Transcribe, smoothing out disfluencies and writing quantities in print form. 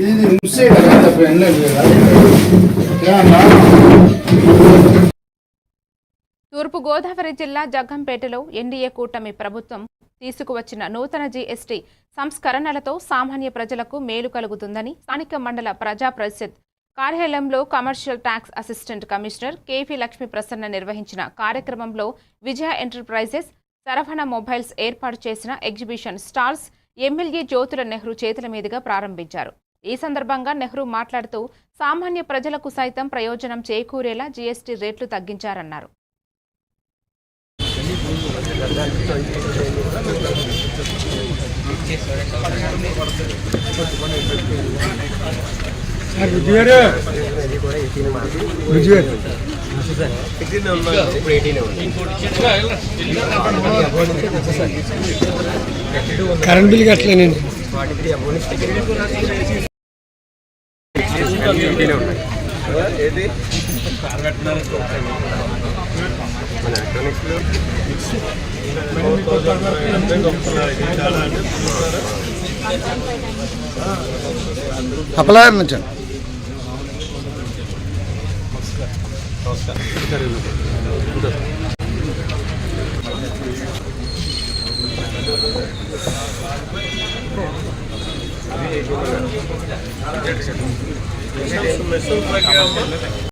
ఇది ముసే కదా తూర్పు గోదావరి జిల్లా జగ్గంపేటలో ఎన్డీఏ కూటమి ప్రభుత్వం తీసుకువచ్చిన నూతన జీఎస్టీ సంస్కరణలతో సామాన్య ప్రజలకు మేలు కలుగుతుందని స్థానిక మండల ప్రజా పరిషత్ కార్యాలయంలో commercial tax assistant commissioner KP Lakshmi Prasanna నిర్వహించిన కార్యక్రమంలో విజయ ఎంటర్ప్రైజెస్ సరవణ మొబైల్స్ ఏర్పాటు చేసిన exhibition stalls MLA Jyothula Nehru చేతుల మీదుగా ప్రారంభించారు. ఈ సందర్భంగా నెహ్రూ మాట్లాడుతూ సామాన్య ప్రజలకు సైతం ప్రయోజనం చేకూరేలా జీఎస్టీ రేట్లు తగ్గించారన్నారు. కరెంట్ బిల్ కట్టలేనండి. అప్లై నుంచండి.